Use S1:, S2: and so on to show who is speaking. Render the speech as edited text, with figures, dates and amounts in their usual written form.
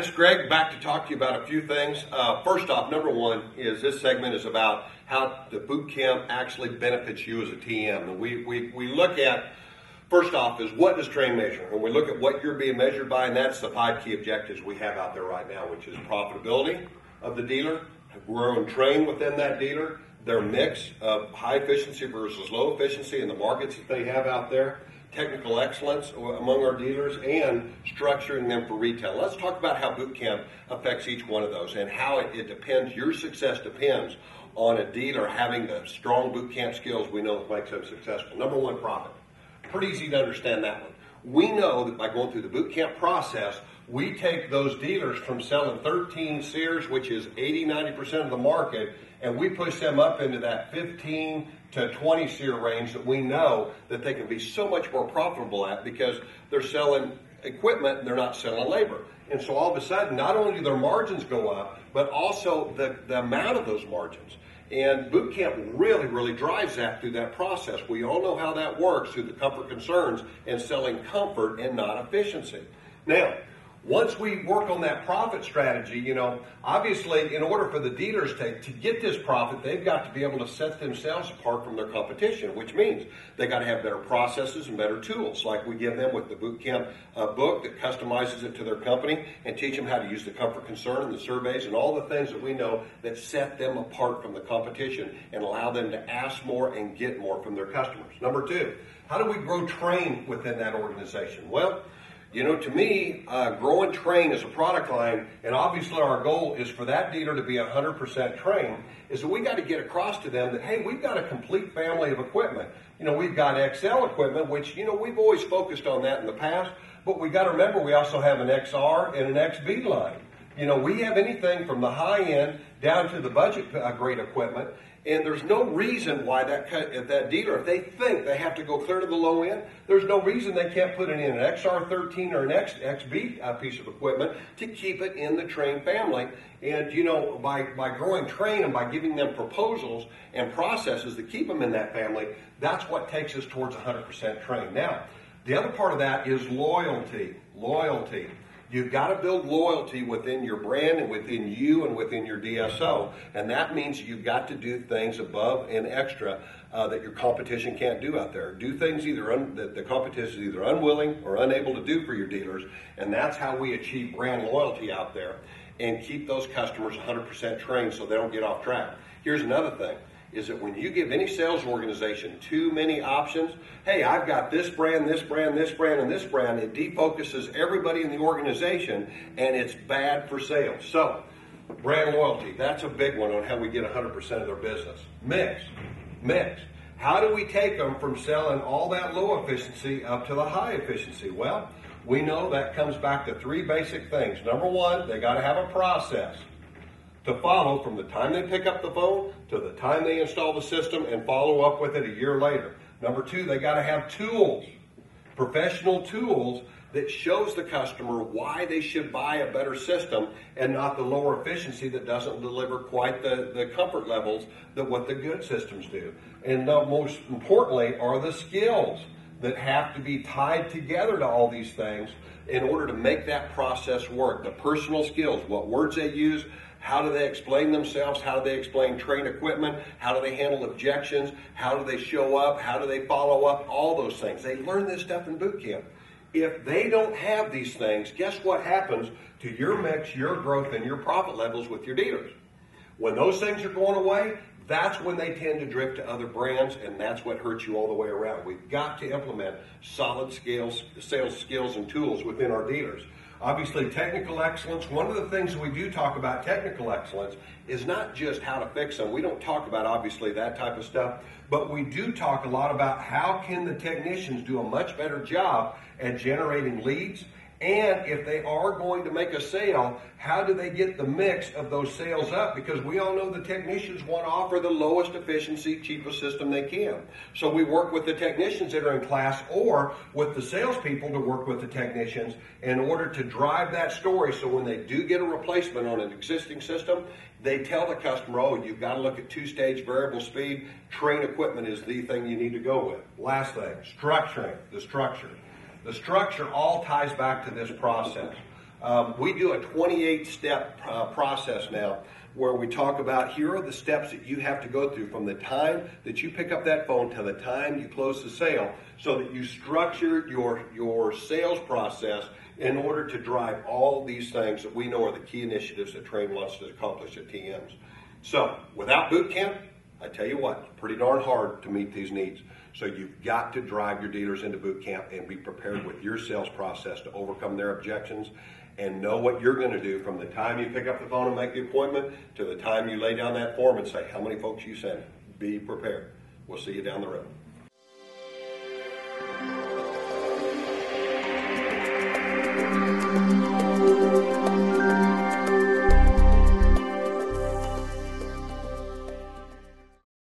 S1: this is Greg, back to talk to you about a few things. First off, number one is this segment is about how the boot camp actually benefits you as a TM. And we look at, first off, is what does Trane measure? And we look at what you're being measured by, and that's the 5 key objectives we have out there right now, which is profitability of the dealer, grow and train within that dealer, their mix of high efficiency versus low efficiency in the markets that they have out there, technical excellence among our dealers, and structuring them for retail. Let's talk about how boot camp affects each one of those and how it depends, your success depends on a dealer having the strong boot camp skills we know that makes them successful. Number one, profit. Pretty easy to understand that one. We know that by going through the boot camp process, we take those dealers from selling 13 Sears, which is 80-90% of the market, and we push them up into that 15 to 20 SEER range that we know that they can be so much more profitable at because they're selling equipment and they're not selling labor. And so all of a sudden, not only do their margins go up, but also the amount of those margins. And boot camp really, really drives that through that process. We all know how that works through the comfort concerns and selling comfort and not efficiency. Now, once we work on that profit strategy, obviously in order for the dealers to get this profit, they've got to be able to set themselves apart from their competition, which means they got to have better processes and better tools, like we give them with the boot camp book that customizes it to their company and teach them how to use the comfort concern and the surveys and all the things that we know that set them apart from the competition and allow them to ask more and get more from their customers. Number two, how do we grow Trane within that organization? Well, to me, grow and Trane as a product line, and obviously our goal is for that dealer to be 100% Trane, is that we got to get across to them that, hey, we've got a complete family of equipment. We've got XL equipment, which, we've always focused on that in the past, but we got to remember we also have an XR and an XB line. We have anything from the high end down to the budget grade equipment. And there's no reason why that dealer, if they think they have to go clear to the low end, there's no reason they can't put it in an XR13 or an XB piece of equipment to keep it in the Trane family. And, by growing Trane and by giving them proposals and processes that keep them in that family, that's what takes us towards 100% Trane. Now, the other part of that is loyalty. Loyalty. You've got to build loyalty within your brand and within you and within your DSO. And that means you've got to do things above and extra that your competition can't do out there. Do things that the competition is either unwilling or unable to do for your dealers. And that's how we achieve brand loyalty out there and keep those customers 100% Trane so they don't get off track. Here's another thing. Is that when you give any sales organization too many options, hey, I've got this brand, this brand, this brand, and this brand, it defocuses everybody in the organization, and it's bad for sales. So, brand loyalty, that's a big one on how we get 100% of their business. Mix. How do we take them from selling all that low efficiency up to the high efficiency? Well, we know that comes back to 3 basic things. Number one, they got to have a process to follow from the time they pick up the phone to the time they install the system and follow up with it a year later. Number 2, they got to have tools, professional tools that shows the customer why they should buy a better system and not the lower efficiency that doesn't deliver quite the comfort levels that what the good systems do. And most importantly are the skills that have to be tied together to all these things in order to make that process work. The personal skills, what words they use, how do they explain themselves? How do they explain Trane equipment? How do they handle objections? How do they show up? How do they follow up? All those things. They learn this stuff in boot camp. If they don't have these things, guess what happens to your mix, your growth, and your profit levels with your dealers? When those things are going away, that's when they tend to drift to other brands, and that's what hurts you all the way around. We've got to implement solid sales skills and tools within our dealers. Obviously, technical excellence, one of the things we do talk about technical excellence is not just how to fix them. We don't talk about, obviously, that type of stuff, but we do talk a lot about how can the technicians do a much better job at generating leads. And if they are going to make a sale, how do they get the mix of those sales up? Because we all know the technicians want to offer the lowest efficiency, cheapest system they can. So we work with the technicians that are in class or with the salespeople to work with the technicians in order to drive that story. So when they do get a replacement on an existing system, they tell the customer, oh, you've got to look at 2-stage variable speed. Trane equipment is the thing you need to go with. Last thing, structuring, the structure. The structure all ties back to this process. We do a 28-step process now where we talk about here are the steps that you have to go through from the time that you pick up that phone to the time you close the sale, so that you structure your sales process in order to drive all these things that we know are the key initiatives that Trane wants to accomplish at TMs. So without boot camp, I tell you what, it's pretty darn hard to meet these needs. So you've got to drive your dealers into boot camp and be prepared with your sales process to overcome their objections, and know what you're going to do from the time you pick up the phone and make the appointment to the time you lay down that form and say how many folks you send. Be prepared. We'll see you down the road.